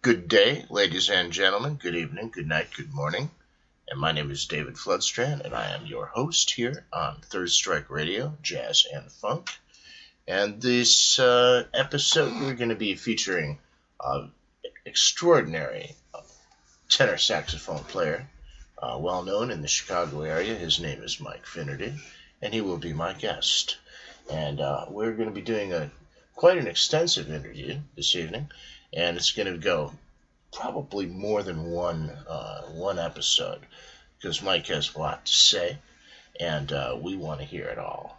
Good day, ladies and gentlemen. Good evening, good night, good morning. And my name is David Floodstrand, and I am your host here on Third Strike Radio, Jazz and Funk. And this episode, we're going to be featuring an extraordinary tenor saxophone player, well known in the Chicago area. His name is Mike Finnerty, and he will be my guest. And we're going to be doing quite an extensive interview this evening, and it's going to go probably more than one episode, because Mike has a lot to say, and we want to hear it all.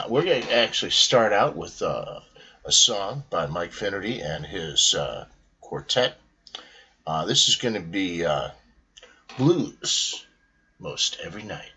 We're going to actually start out with a song by Mike Finnerty and his quartet. This is going to be Blues Most Every Night.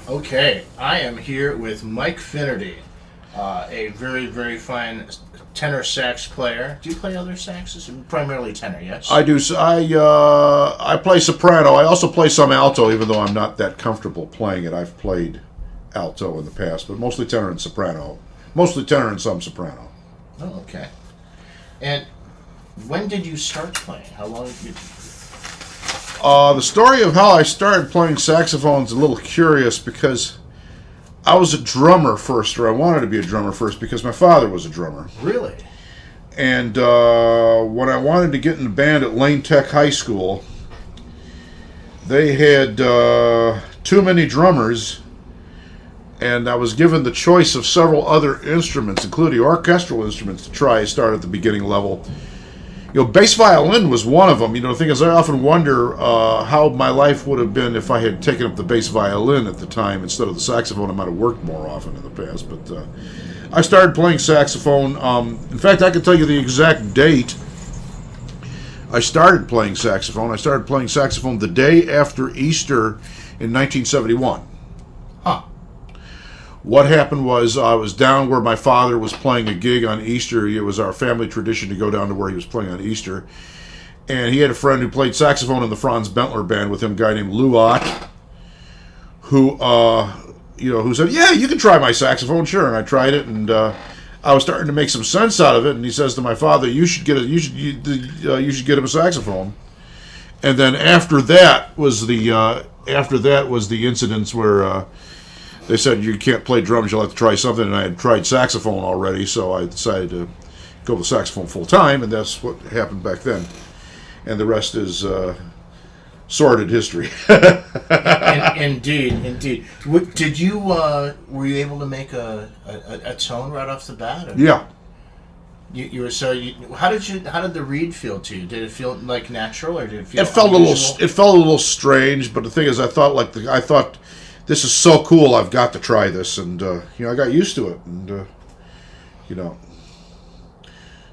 Okay, I am here with Mike Finnerty, a very, very fine tenor sax player. Do you play other saxes? Primarily tenor, yes? I do. I play soprano. I also play some alto, even though I'm not that comfortable playing it. I've played alto in the past, but mostly tenor and soprano. Mostly tenor and some soprano. Oh, okay. And when did you start playing? How long did you... The story of how I started playing saxophone is a little curious because I was a drummer first, or I wanted to be a drummer first because my father was a drummer. Really? And when I wanted to get in the band at Lane Tech High School, they had too many drummers, and I was given the choice of several other instruments, including orchestral instruments, to try. I started at the beginning level. Bass violin was one of them. The thing is, I often wonder how my life would have been if I had taken up the bass violin at the time instead of the saxophone. I might have worked more often in the past. But I started playing saxophone. In fact, I can tell you the exact date I started playing saxophone. I started playing saxophone the day after Easter in 1971. Huh. What happened was I was down where my father was playing a gig on Easter. It was our family tradition to go down to where he was playing on Easter. And he had a friend who played saxophone in the Franz Bentler band with him, a guy named Lou Ott, who said, "Yeah, you can try my saxophone, sure." And I tried it, and I was starting to make some sense out of it. And he says to my father, "You should get him a saxophone." And then after that was the incidents where they said, "You can't play drums, you'll have to try something." And I had tried saxophone already, so I decided to go with saxophone full time, and that's what happened back then. And the rest is sordid history. Indeed. Did you were you able to make a tone right off the bat? Or? Yeah. How did the reed feel to you? Did it feel like natural, or did it feel? It felt a little strange, but the thing is, I thought this is so cool. I've got to try this, and I got used to it, and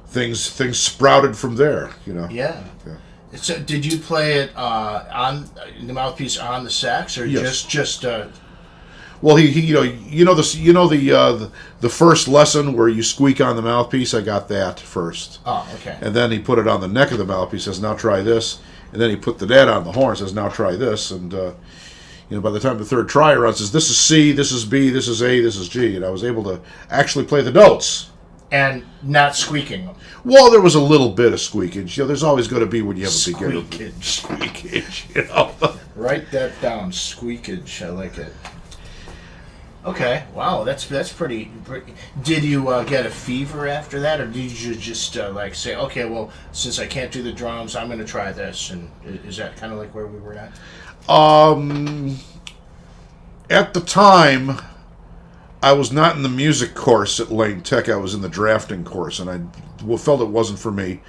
things sprouted from there. Yeah. So, did you play it on the mouthpiece on the sax, or yes. just? Well, the first lesson where you squeak on the mouthpiece. I got that first. Oh, okay. And then he put it on the neck of the mouthpiece. Says, "Now try this." And then he put the that on the horn. Says, "Now try this." And by the time the third try around, says, "This is C, this is B, this is A, this is G," and I was able to actually play the notes. And not squeaking. Well, there was a little bit of squeakage. There's always going to be when you have a beginner. Squeakage. Squeakage. Write that down. Squeakage. I like it. Okay. Wow. That's pretty. Did you get a fever after that, or did you just say, "Okay, well, since I can't do the drums, I'm going to try this"? And is that kind of like where we were at? At the time, I was not in the music course at Lane Tech. I was in the drafting course, and I felt it wasn't for me.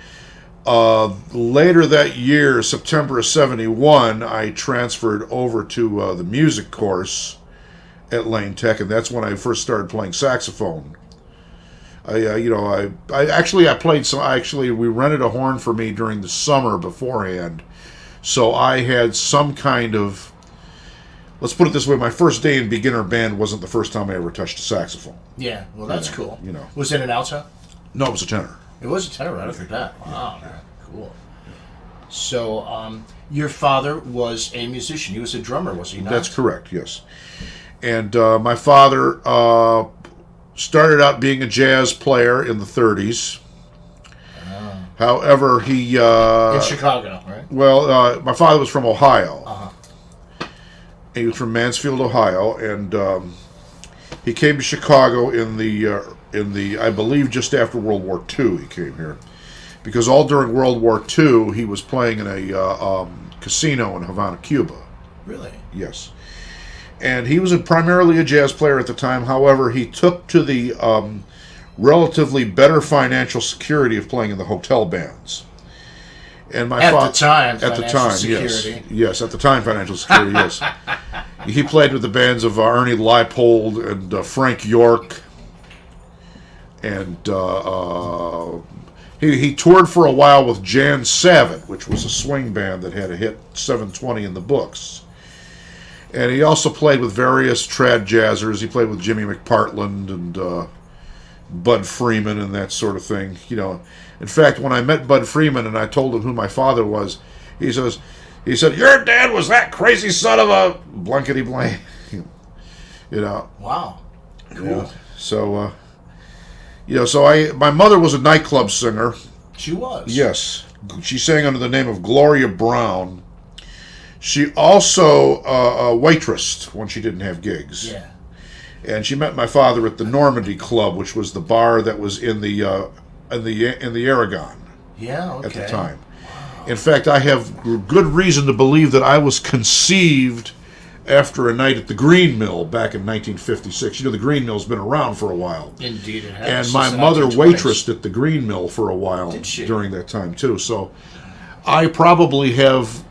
Later that year, September of '71, I transferred over to the music course at Lane Tech, and that's when I first started playing saxophone. We rented a horn for me during the summer beforehand, so I had some kind of. Let's put it this way: my first day in beginner band wasn't the first time I ever touched a saxophone. Yeah, well, that's cool. You know, was it an alto? No, it was a tenor. It was a tenor right off the bat. Wow, cool. So, your father was a musician. He was a drummer, was he not? That's correct. Yes, and my father started out being a jazz player in the '30s. However, he in Chicago, right? Well, my father was from Ohio. Uh-huh. He was from Mansfield, Ohio, and he came to Chicago in the I believe just after World War II. He came here because all during World War II he was playing in a casino in Havana, Cuba. Really? Yes. And he was primarily a jazz player at the time. However, he took to the relatively better financial security of playing in the hotel bands. And my at the time, security. Yes, at the time, financial security, yes. He played with the bands of Ernie Leipold and Frank York. And he toured for a while with Jan Savitt, which was a swing band that had a hit 720 in the books. And he also played with various trad jazzers. He played with Jimmy McPartland and Bud Freeman and that sort of thing. You know, in fact, when I met Bud Freeman and I told him who my father was, he said, "Your dad was that crazy son of a blankety blank." You know. Wow. Cool. Yeah. So, my mother was a nightclub singer. She was. Yes, she sang under the name of Gloria Brown. She also waitressed when she didn't have gigs. Yeah. And she met my father at the Normandy Club, which was the bar that was in the Aragon. Yeah, okay. At the time. Wow. In fact, I have good reason to believe that I was conceived after a night at the Green Mill back in 1956. You know, the Green Mill's been around for a while. Indeed it has. And my mother waitressed at the Green Mill for a while during that time, too. So I probably have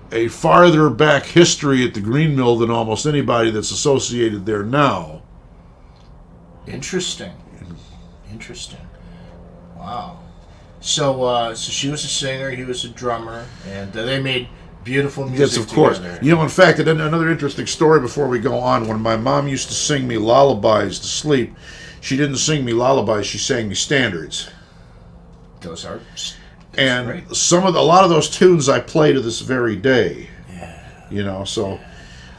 a farther back history at the Green Mill than almost anybody that's associated there now. Interesting. Wow. So she was a singer, he was a drummer, and they made beautiful music Yes, of course. together. You know, in fact, another interesting story before we go on. When my mom used to sing me lullabies to sleep, she didn't sing me lullabies, she sang me standards. Those are... And great. a lot of those tunes I play to this very day. Yeah. You know, so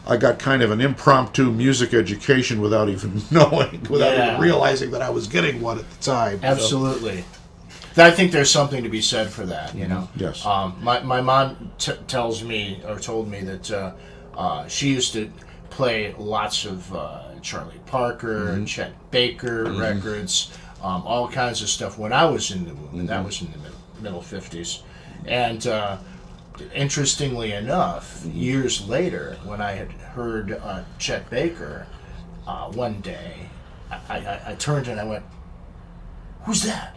I got kind of an impromptu music education without even knowing, even realizing that I was getting one at the time. Absolutely. So. I think there's something to be said for that, you know. Yes. My mom told me that she used to play lots of Charlie Parker and Chet Baker records, all kinds of stuff when I was in the womb, and that was in the middle 50s. And interestingly enough, years later, when I had heard Chet Baker one day, I turned and I went, "Who's that?"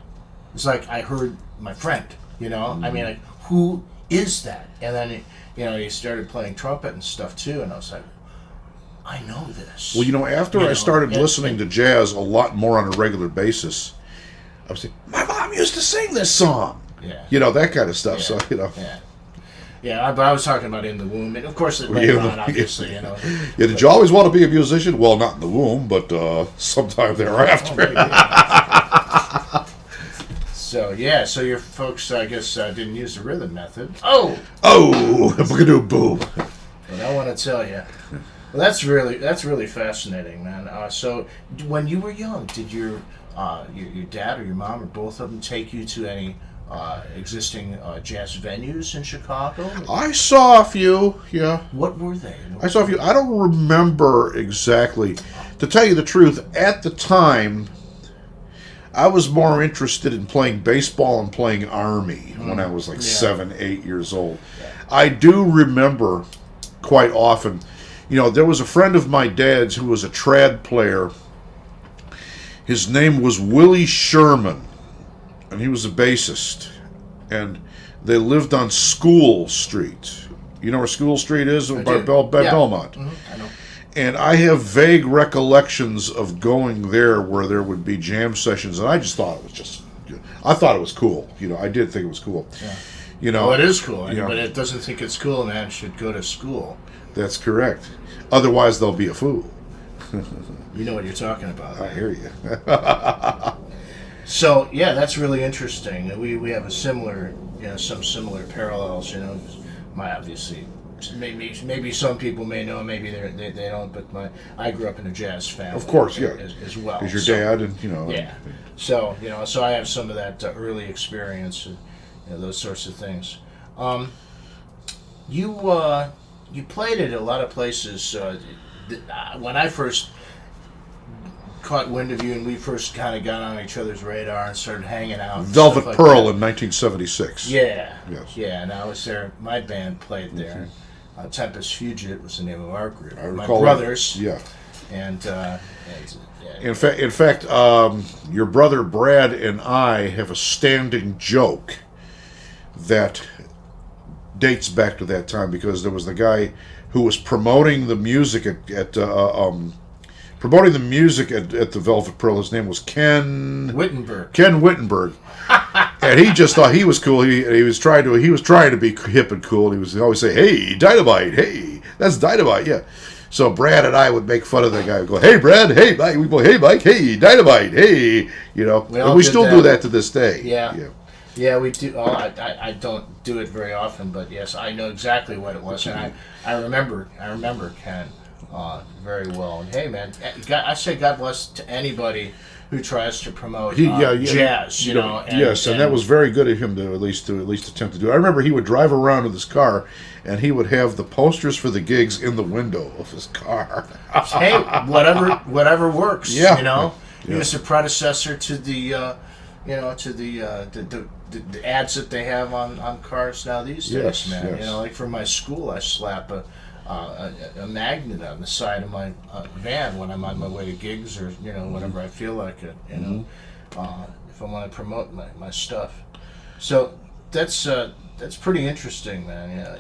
It's like I heard my friend, you know? I mean, like, who is that? And then, he started playing trumpet and stuff too, and I was like, I know this. Well, after I started listening to jazz a lot more on a regular basis, I was saying, my mom used to sing this song. Yeah. That kind of stuff. Yeah. So, Yeah, but I was talking about in the womb, and of course later on, obviously, Yeah, did you always want to be a musician? Well, not in the womb, but sometime thereafter. So your folks, I guess, didn't use the rhythm method. Oh, boom. But I want to tell you, well, that's really fascinating, man. So when you were young, did your dad or your mom or both of them take you to any existing jazz venues in Chicago? I saw a few, yeah. What were they? I saw a few. I don't remember exactly. To tell you the truth, at the time, I was more interested in playing baseball and playing Army when I was 7, 8 years old. Yeah. I do remember quite often, there was a friend of my dad's who was a trad player. His name was Willie Sherman, and he was a bassist. And they lived on School Street. You know where School Street is? By Belmont. Mm-hmm. I know. And I have vague recollections of going there where there would be jam sessions, and I just thought it was I thought it was cool. I did think it was cool. Yeah. Well, it is cool, but it doesn't think it's cool, man. Should go to school. That's correct. Otherwise, they'll be a fool. You know what you're talking about. I hear you. So, that's really interesting. We have a similar, some similar parallels. Obviously. Maybe some people may know, maybe they don't. But I grew up in a jazz family, of course, as well. Is your dad, and Yeah. So so I have some of that early experience, those sorts of things. You played at a lot of places. When I first caught wind of you, and we first kind of got on each other's radar and started hanging out. Velvet Pearl in 1976. Yeah. Yes. Yeah, and I was there. My band played there. Tempest Fugit was the name of our group. I My recall brothers. that. Yeah. And In fact, your brother Brad and I have a standing joke that dates back to that time, because there was the guy who was promoting the music at the Velvet Pearl. His name was Ken Wittenberg. Ken Wittenberg, and he just thought he was cool. He was trying to be hip and cool. He was always say, "Hey, Dynamite! Hey, that's Dynamite!" Yeah. So Brad and I would make fun of that guy. We'd go, "Hey, Brad! Hey, Mike!" We go, "Hey, Mike! Hey, Dynamite! Hey!" And we still do that to this day. Yeah. Yeah, we do. Oh, I don't do it very often, but yes, I know exactly what it was, and I remember Ken very well. And hey, man, I say God bless to anybody who tries to promote jazz. And that was very good of him to at least attempt to do it. I remember he would drive around with his car, and he would have the posters for the gigs in the window of his car. Hey, whatever works. Yeah. He was the predecessor to the the ads that they have on cars now these days, man. Yes. Like for my school, I slap a magnet on the side of my van when I'm on my way to gigs or whenever I feel like it. If I want to promote my stuff, so that's pretty interesting, man.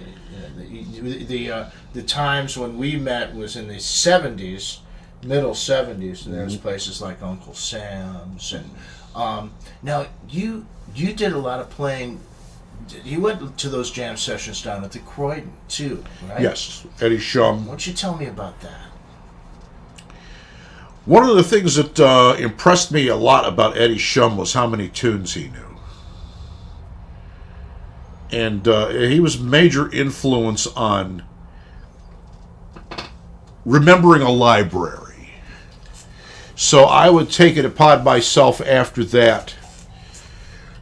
The times when we met was in the '70s, middle '70s, and there was places like Uncle Sam's and. Now you did a lot of playing. You went to those jam sessions down at the Croydon too, right? Yes, Eddie Shum. Why don't you tell me about that? One of the things that impressed me a lot about Eddie Shum was how many tunes he knew, and he was a major influence on remembering a library. So I would take it upon myself after that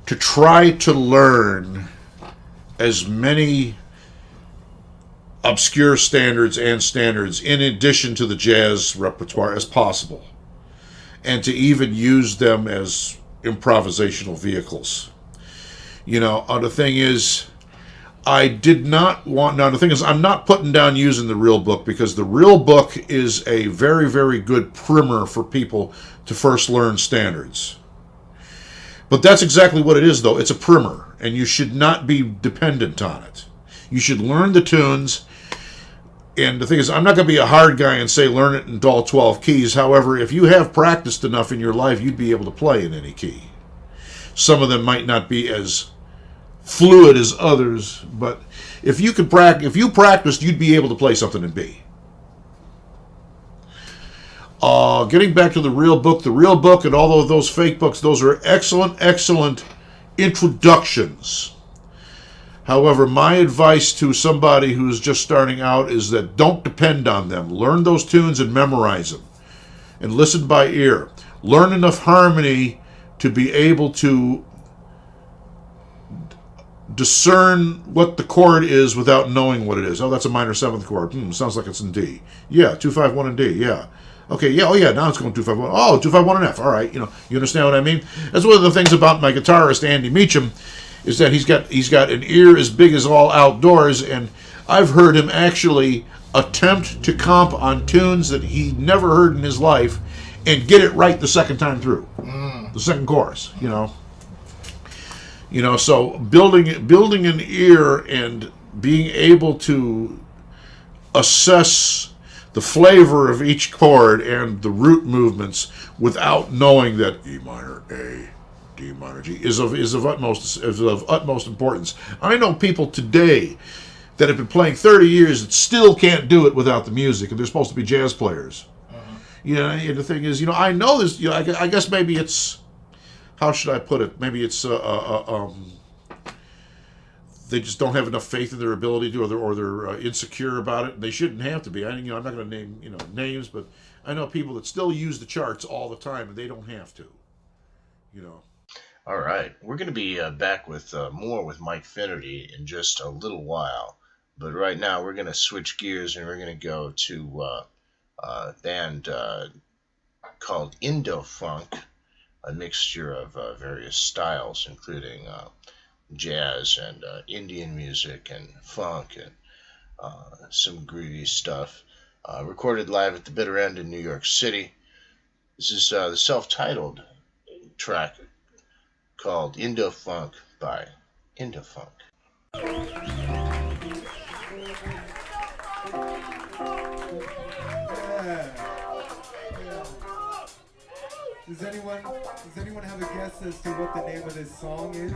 to try to learn as many obscure standards in addition to the jazz repertoire as possible, and to even use them as improvisational vehicles. The thing is, I'm not putting down using the real book, because the real book is a very, very good primer for people to first learn standards. But that's exactly what it is, though. It's a primer, and you should not be dependent on it. You should learn the tunes, and the thing is, I'm not going to be a hard guy and say learn it in all 12 keys. However, if you have practiced enough in your life, you'd be able to play in any key. Some of them might not be as fluid as others, but if you practiced, you'd be able to play something in B. Getting back to the real book and all of those fake books, those are excellent introductions. However, my advice to somebody who's just starting out is that don't depend on them. Learn those tunes and memorize them, and listen by ear. Learn enough harmony to be able to discern what the chord is without knowing what it is. Oh, that's a minor seventh chord. Sounds like it's in D. Yeah, 2-5-1 in D. Yeah. Okay, yeah, oh yeah, now it's going 2-5-1. Oh, 2-5-1 in F. All right, you understand what I mean? That's one of the things about my guitarist, Andy Meacham, is that he's got an ear as big as all outdoors, and I've heard him actually attempt to comp on tunes that he never heard in his life and get it right the second time through. The second chorus, so building an ear and being able to assess the flavor of each chord and the root movements without knowing that E minor A, D minor G is of utmost importance. I know people today that have been playing 30 years that still can't do it without the music, and they're supposed to be jazz players. And the thing is, I know this. I guess maybe it's, how should I put it? Maybe it's they just don't have enough faith in their ability to, or they're insecure about it. They shouldn't have to be. I'm not going to name names, but I know people that still use the charts all the time, and they don't have to. All right, we're going to be back with more with Mike Finnerty in just a little while, but right now we're going to switch gears and we're going to go to a band called Indofunk, a mixture of various styles, including jazz and Indian music and funk, and some groovy stuff. Recorded live at the Bitter End in New York City. This is the self-titled track called Indofunk by Indofunk. Does anyone have a guess as to what the name of this song is?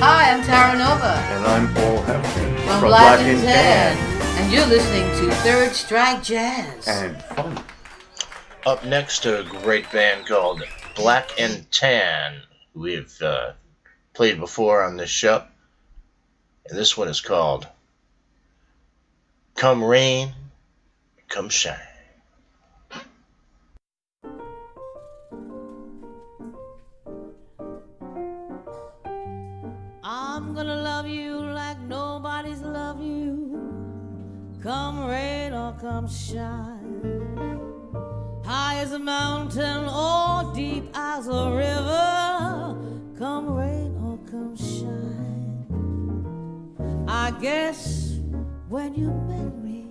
Hi, I'm Tara Nova. And I'm Paul Hampton From Black and Tan. And you're listening to Third Strike Jazz. And fun. Up next, a great band called Black and Tan. We've played before on this show. And this one is called Come Rain, Come Shine. I'm gonna love you like nobody's loved you. Come rain or come shine. High as a mountain or deep as a river. Come rain or come shine. I guess when you met me,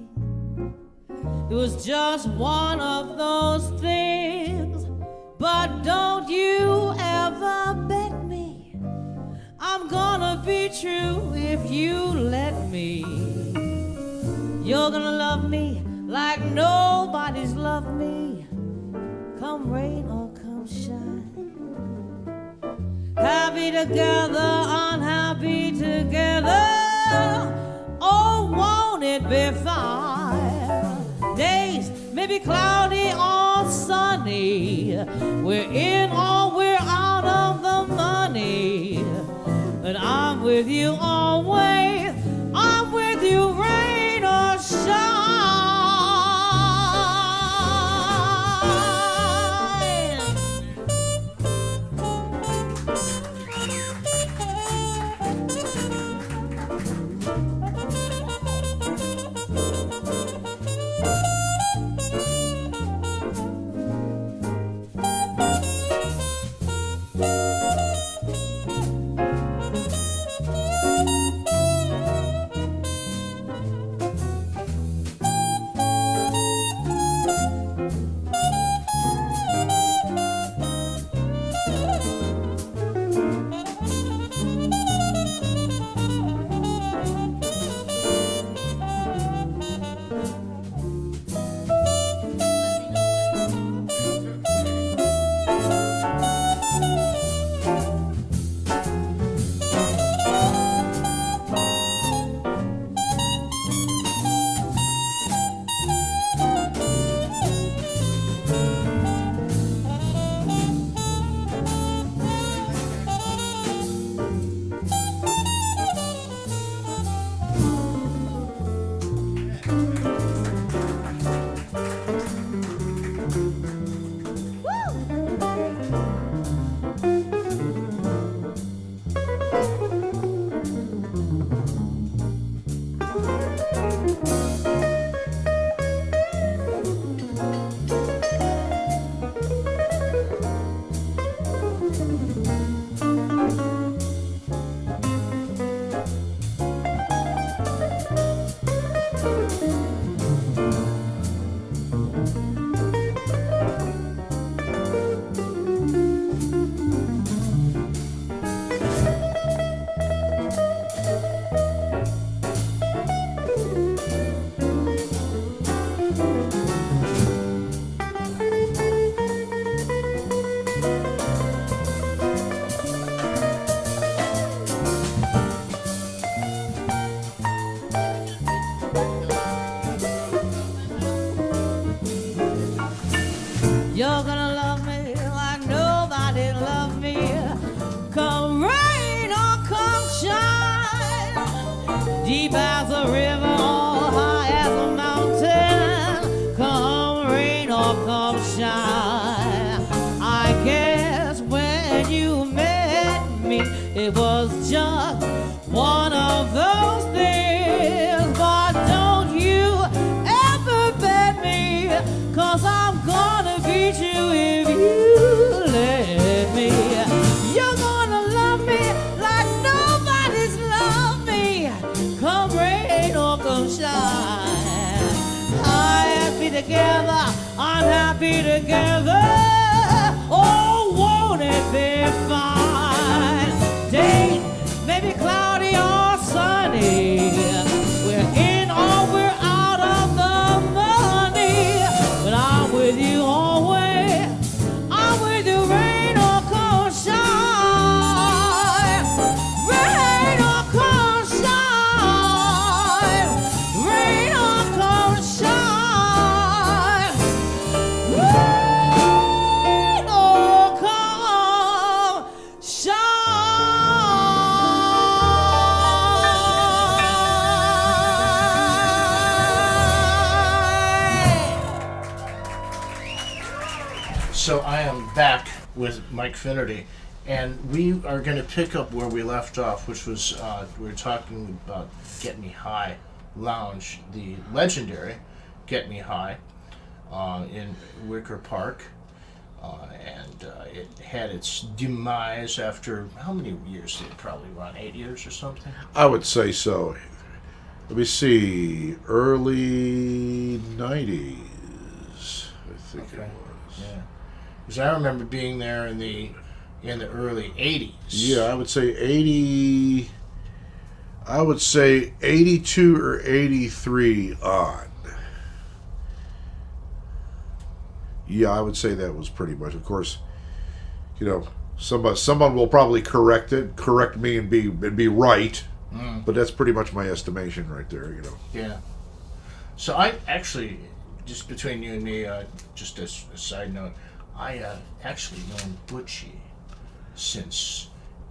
it was just one of those things. But don't you ever beg me. I'm gonna be true if you let me. You're gonna love me like nobody's loved me. Come rain or come shine. Happy together, unhappy together. Oh, won't it be fine? Days may be cloudy or sunny. We're in or we're out of the money. But I'm with you always. I'm with you, rain or shine. You're gonna love me like nobody loved me. Come rain or come shine. Deep as a river or high as a mountain. Come rain or come shine. I guess when you met me, it was just one of those things. But don't you ever bet me, 'cause I'm gonna beat you if you let me. You're gonna love me like nobody's loved me. Come rain or come shine. Happy together, unhappy together. Oh, won't it be fine? Day maybe cloudy or sunny. We're in or we're out of the money. But I'm with you always. I'm with you, rain or come shine. Rain or come shine. Rain or come shine. Rain or come shine. So I am back with Mike Finnerty, and we are going to pick up where we left off, which was we were talking about Get Me High Lounge, the legendary Get Me High in Wicker Park, and it had its demise after how many years did it probably run? 8 years or something? I would say so. Let me see. Early 90s, I think Okay. it was. Yeah, because I remember being there in the early 80s. Yeah, I would say 80. I would say 82 or 83 on. Yeah, I would say that was pretty much. Of course, you know, someone will probably correct me and be right. But that's pretty much my estimation right there. You know. Yeah. So I actually, just between you and me, just as a side note, I actually known Butchie since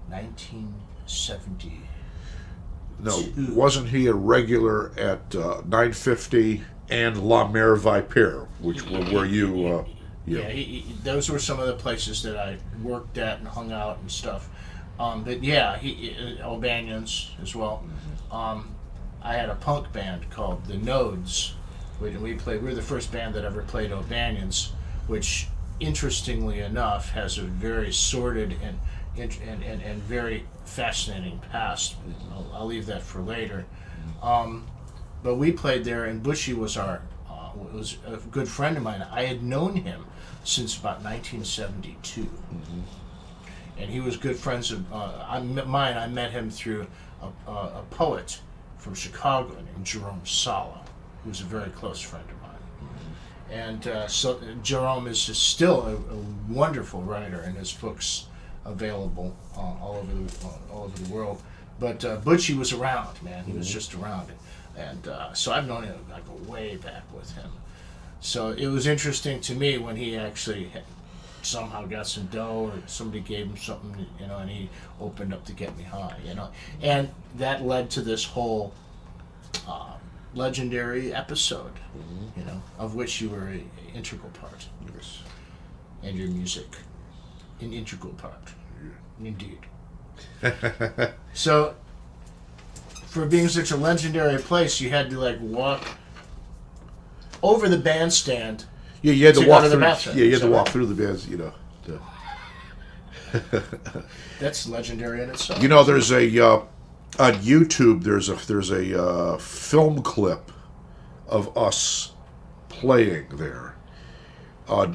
1970. No, wasn't he a regular at 950 and La Mer Viper, which were where you? Yeah, those were some of the places that I worked at and hung out and stuff. But yeah, Albanians as well. I had a punk band called the Nodes. We were the first band that ever played Albanians, which, interestingly enough, has a very sordid and very fascinating past. I'll leave that for later. But we played there, and Bushy was was a good friend of mine. I had known him since about 1972. And he was good friends of mine. I met him through a poet from Chicago named Jerome Sala, who was a very close friend of mine. And so Jerome is still a wonderful writer, and his books available all over the world. But Butchie was around, man. He was just around, and so I've known him. I go way back with him. So it was interesting to me when he actually somehow got some dough, or somebody gave him something, and he opened up to Get Me High, and that led to this whole legendary episode, of which you were an integral part. Yes. And your music, an integral part. Indeed. So for being such a legendary place, you had to like walk over the bandstand. Yeah, you had to To walk go to the through. bathroom. Yeah, you had to So walk that- through the bands. You know. That's legendary in itself. You know, there's a on YouTube. There's a film clip of us playing there.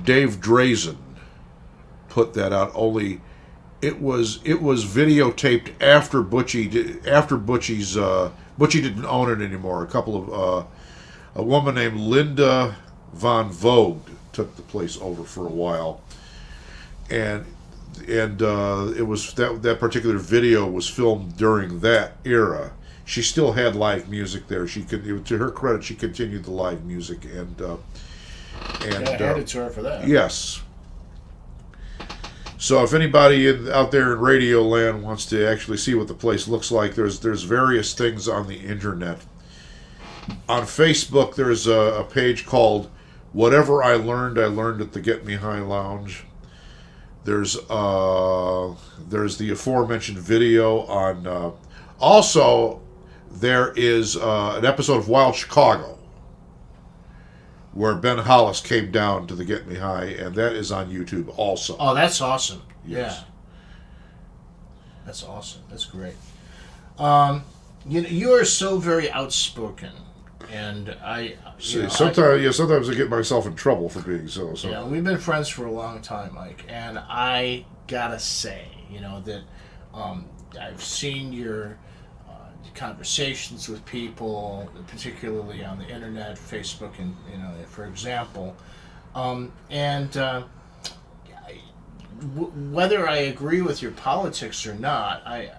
Dave Drazen put that out. Only it was videotaped after Butchie Butchie didn't own it anymore. A couple of a woman named Linda Von Vogt took the place over for a while, and it was that particular video was filmed during that era. She still had live music there. She could, to her credit, she continued the live music and handed to her for that. yes. So if anybody out there in Radio Land wants to actually see what the place looks like, there's various things on the internet. On Facebook, there's a page called "Whatever I Learned at the Get Me High Lounge." There's the aforementioned video on. Also, there is an episode of Wild Chicago where Ben Hollis came down to the Get Me High, and that is on YouTube also. Oh, that's awesome. Yes. Yeah. That's awesome. That's great. You are so very outspoken, and Sometimes I get myself in trouble for being so. Yeah, we've been friends for a long time, Mike, and I gotta say, that I've seen your conversations with people, particularly on the internet, Facebook, and for example, whether I agree with your politics or not, I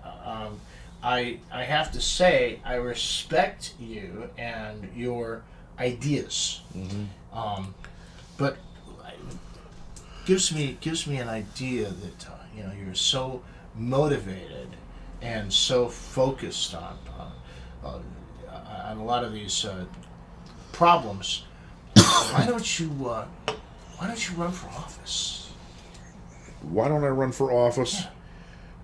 have to say I respect you and your ideas, but gives me an idea that you're so motivated and so focused on a lot of these problems. Why don't you run for office? Why don't I run for office? Yeah.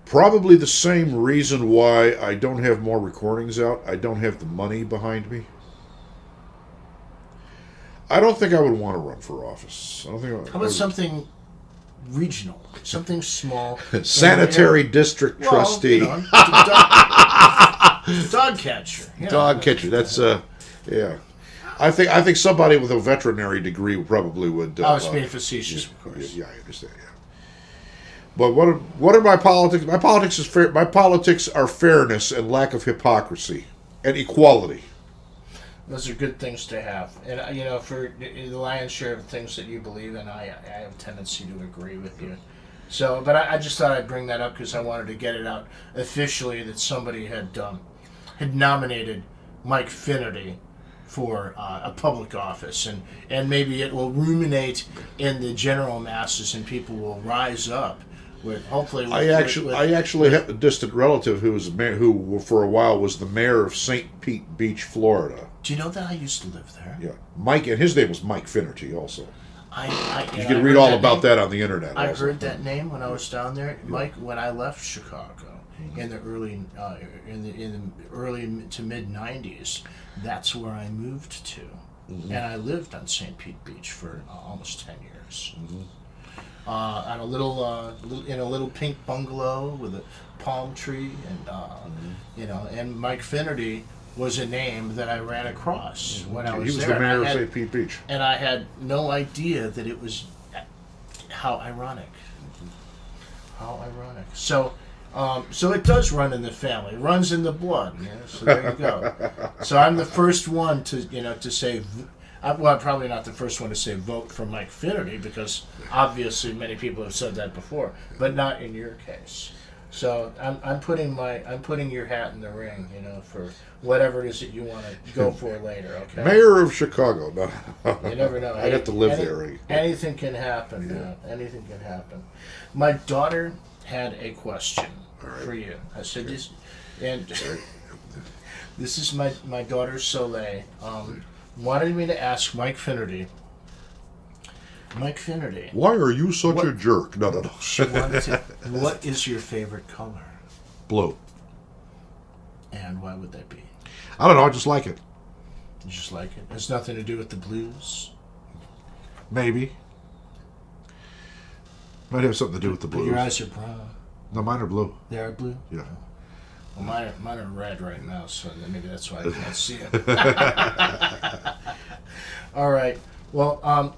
Probably the same reason why I don't have more recordings out. I don't have the money behind me. I don't think I would want to run for office. I don't think. How about something regional, something small? Sanitary district trustee. Dog catcher. Dog catcher. That's yeah. I think somebody with a veterinary degree probably would. I was being facetious, of course. Yeah, I understand. Yeah. But what are my politics? My politics is fair. My politics are fairness and lack of hypocrisy and equality. Those are good things to have, and for the lion's share of things that you believe in, I have a tendency to agree with you. So, but I just thought I'd bring that up because I wanted to get it out officially that somebody had nominated Mike Finnerty for a public office, and maybe it will ruminate in the general masses, and people will rise up. Hopefully, I actually have a distant relative who for a while was the mayor of St. Pete Beach, Florida. Do you know that I used to live there? Yeah, Mike, and his name was Mike Finnerty. Also, you can I read all that about name. that on the internet. I also. heard that name when I was down there, Mike. When I left Chicago in the early to mid -- that's where I moved to, and I lived on St. Pete Beach for almost 10 years. On a little pink bungalow with a palm tree, and and Mike Finnerty was a name that I ran across when I was there. He was the mayor of St. Pete Beach, and I had no idea that it was. How ironic! How ironic! So it does run in the family. It runs in the blood. So there you go. So I'm the first one to say. Well, I'm probably not the first one to say vote for Mike Finnerty because obviously many people have said that before, but not in your case. So I'm putting your hat in the ring, for whatever it is that you want to go for later. Okay. mayor of Chicago. No, you never know. I got to live there. Anything can happen. Man. Anything can happen. My daughter had a question for you. I said this, and this is my daughter Soleil. Wanted me to ask Mike Finnerty. Mike Finnerty. Why are you such a jerk? No. She wanted to. What is your favorite color? Blue. And why would that be? I don't know. I just like it. You just like it? It's nothing to do with the blues? Maybe. Might have something to do with the But blues. your eyes are brown. No, mine are blue. They are blue? Yeah. Well, mine are red right now, so maybe that's why I can't see it. All right. Well,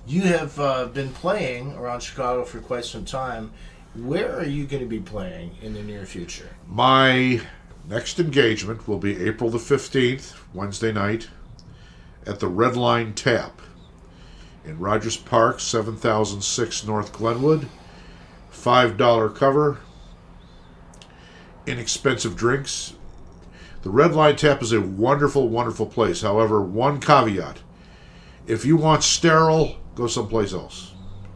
you have been playing around Chicago for quite some time. Where are you going to be playing in the near future? My next engagement will be April the 15th, Wednesday night, at the Red Line Tap in Rogers Park, 7006 North Glenwood. $5 cover. Inexpensive drinks. The Red Line Tap is a wonderful, wonderful place. However, one caveat. If you want sterile, go someplace else.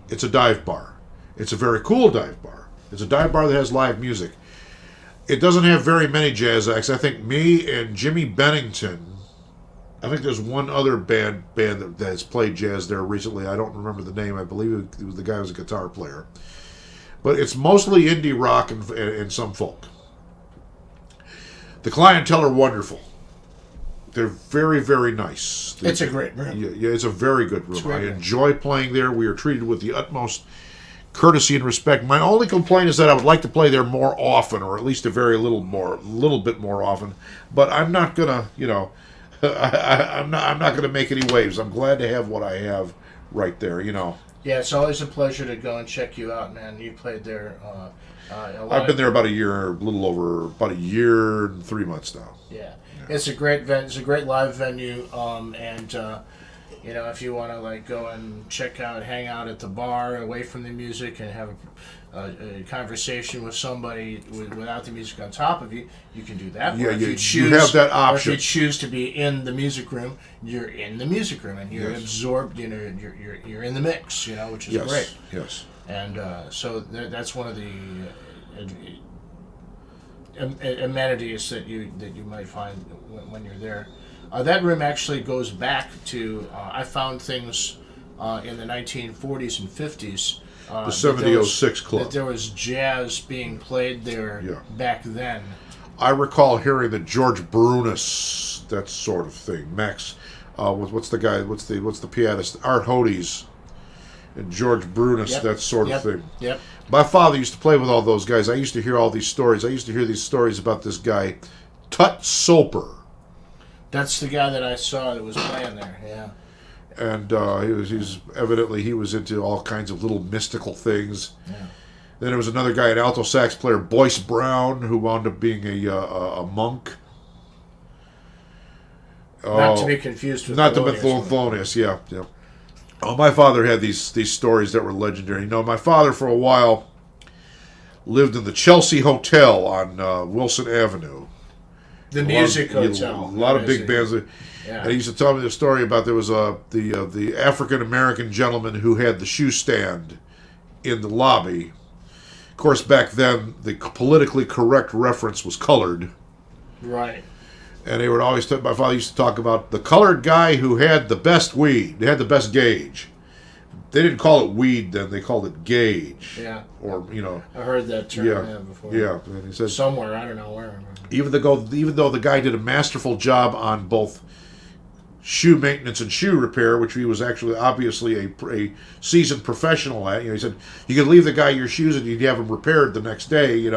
It's a dive bar. It's a very cool dive bar. It's a dive bar that has live music. It doesn't have very many jazz acts. I think me and Jimmy Bennington. I think there's one other band that has played jazz there recently. I don't remember the name. I believe it was the guy who was a guitar player. But it's mostly indie rock and some folk. The clientele are wonderful. They're very, very nice. It's a great room. Yeah, it's a very good room. I room. enjoy playing there. We are treated with the utmost courtesy and respect. My only complaint is that I would like to play there more often, or at least a little bit more often. But I'm not gonna, I'm not gonna make any waves. I'm glad to have what I have right there. Yeah, it's always a pleasure to go and check you out, man. You played there. I've been there about a year and 3 months now. Yeah, it's a great it's a great live venue, and if you want to go and check out, hang out at the bar, away from the music, and have a conversation with somebody without the music on top of you, you can do that. Yeah, Or if you have that option. Or if you choose to be in the music room, you're in the music room, and you're Yes. absorbed. You're in the mix. Which is Yes, great. yes. And so that's one of the amenities that you might find when you're there. That room actually goes back to I found things in the 1940s and 50s. The 7006 Club. That there was jazz being played there back then. I recall hearing that George Brunis, that sort of thing. Max, what's the guy? What's the pianist? Art Hodes and George Brunis, that sort of thing. Yep. My father used to play with all those guys. I used to hear all these stories. I used to hear these stories about this guy, Tut Soper. That's the guy that I saw that was playing there. Yeah. And he was into all kinds of little mystical things. Yeah. Then there was another guy, an alto sax player, Boyce Brown, who wound up being a monk. Not to be confused with Thelonious, yeah. Oh, my father had these stories that were legendary. My father for a while lived in the Chelsea Hotel on Wilson Avenue. The music hotel. A lot of big bands. Yeah. And he used to tell me the story about there was the African American gentleman who had the shoe stand in the lobby. Of course, back then the politically correct reference was colored. Right. And they would always my father used to talk about the colored guy who had the best weed. They had the best gauge. They didn't call it weed then; they called it gauge. Yeah. Or I heard that term before. Yeah. And he said somewhere, I don't know where. Even though the guy did a masterful job on both shoe maintenance and shoe repair, which he was actually obviously a seasoned professional at. He said you could leave the guy your shoes and you'd have them repaired the next day.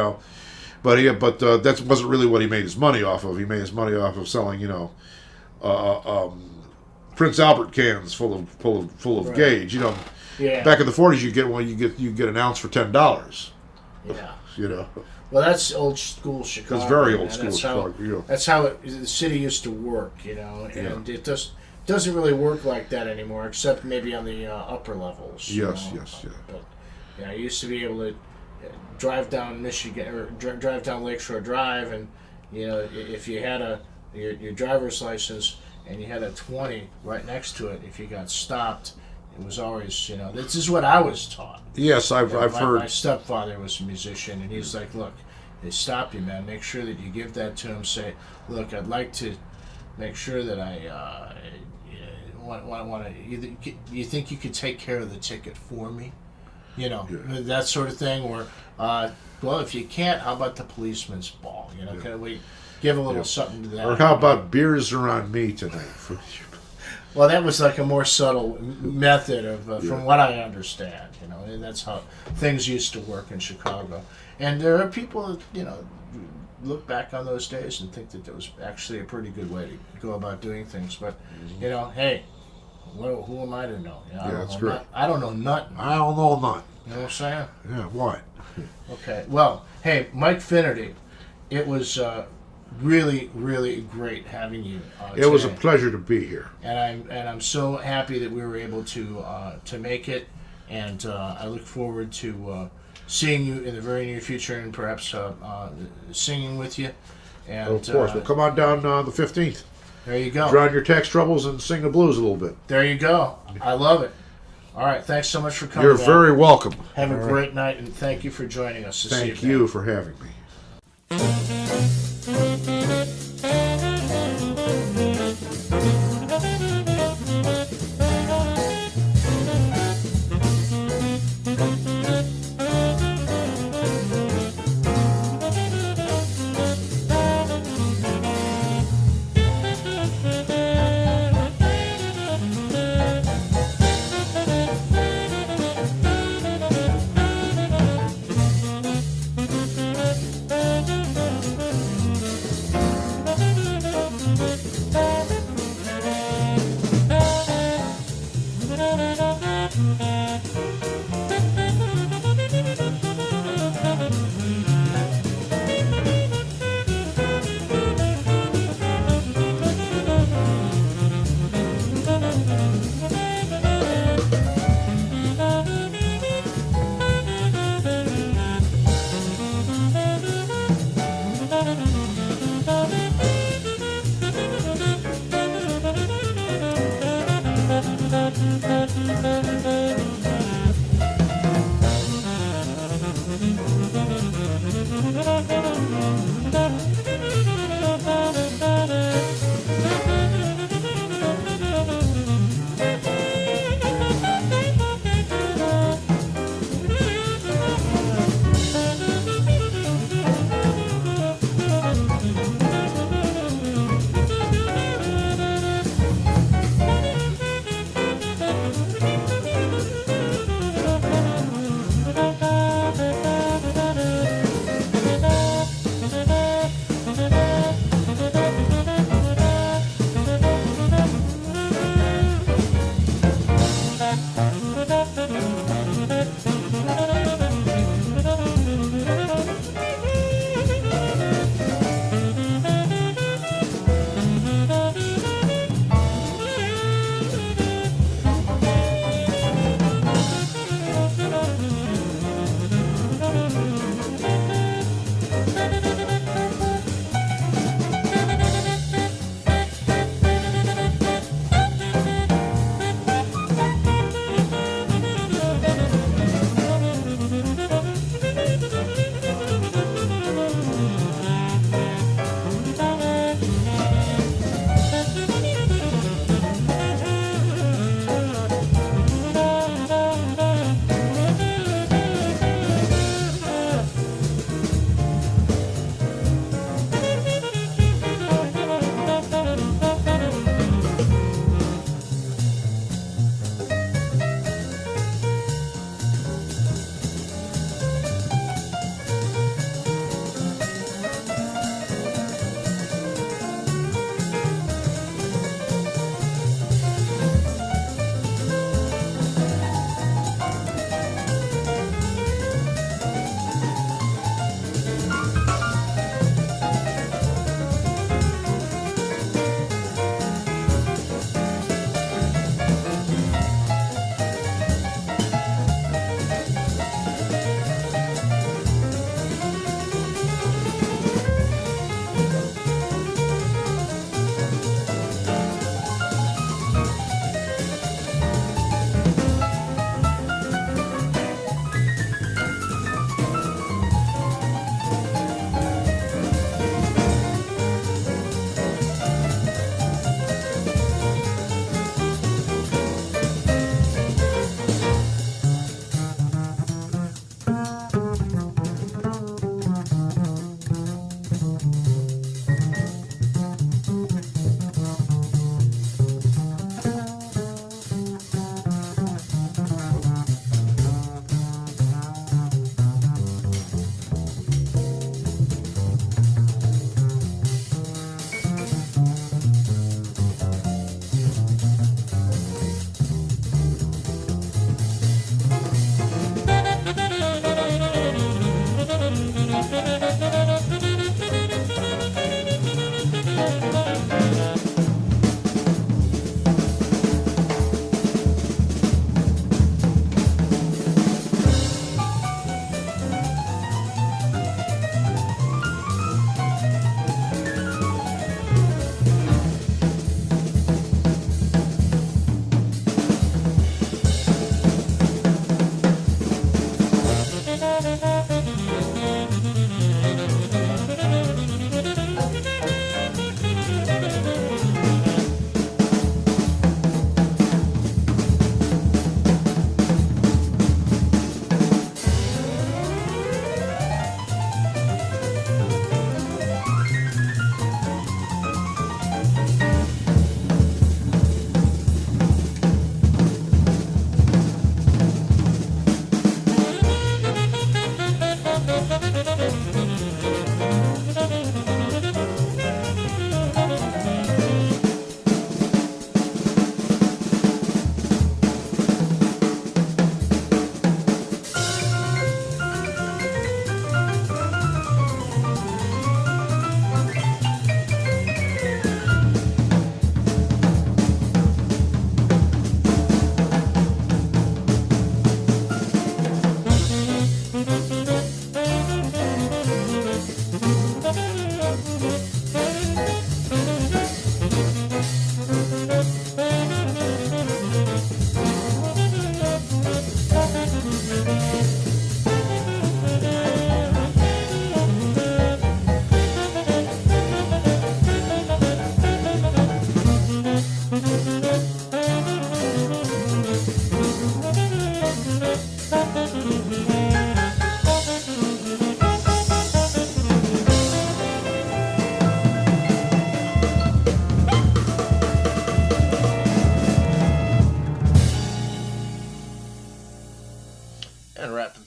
But that wasn't really what he made his money off of. He made his money off of selling Prince Albert cans full of right. gauge. Yeah. Back in the 40s, you get an ounce for $10. Yeah. Well, that's old school Chicago. It's very old school Chicago. That's how the city used to work, and it doesn't really work like that anymore, except maybe on the upper levels. Yes. But I used to be able to drive down Michigan or drive down Lakeshore Drive, and if you had your driver's license and you had a 20 right next to it, if you got stopped, it was always this is what I was taught. Yes, I've heard. My stepfather was a musician, and he's like, look, they stop you, man. Make sure that you give that to him. Say, look, I'd like to make sure that I want to. You think you could take care of the ticket for me? That sort of thing. Or, well, if you can't, how about the policeman's ball? Can we give a little something to that. Or how about beers are on me tonight? Well, that was like a more subtle method of, from what I understand, and that's how things used to work in Chicago. And there are people that, look back on those days and think that was actually a pretty good way to go about doing things. But, hey, who am I to know? That's great. I don't know nothing. I don't know nothing. You know what I'm saying? Yeah, what? Okay. Well, hey, Mike Finnerty, it was really, really great having you. It was a today. pleasure to be here. And I'm so happy that we were able to make it, and I look forward to seeing you in the very near future, and perhaps singing with you. And Of course, we'll come on down the 15th. there you go. Drown your tax troubles and sing the blues a little bit. There you go. I love it. All right, thanks so much for coming. You're back. very welcome. Have a great night, and thank you for joining us this Thank evening. you for having me.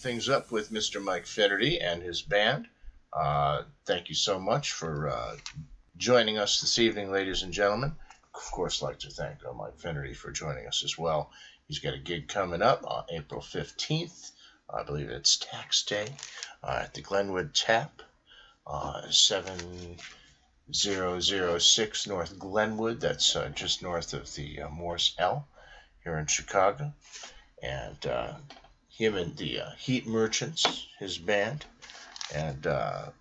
things up with Mr. Mike Finnerty and his band. Thank you so much for joining us this evening, ladies and gentlemen. Of course, I'd like to thank Mike Finnerty for joining us as well. He's got a gig coming up on April 15th. I believe it's tax day at the Glenwood Tap, 7006 North Glenwood. That's just north of the Morse L here in Chicago. And him and the Heat Merchants, his band. And I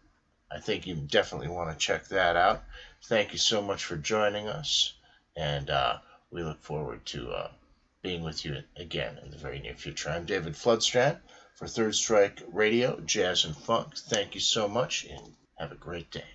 think you definitely want to check that out. Thank you so much for joining us. And we look forward to being with you again in the very near future. I'm David Floodstrand for Third Strike Radio, Jazz and Funk. Thank you so much, and have a great day.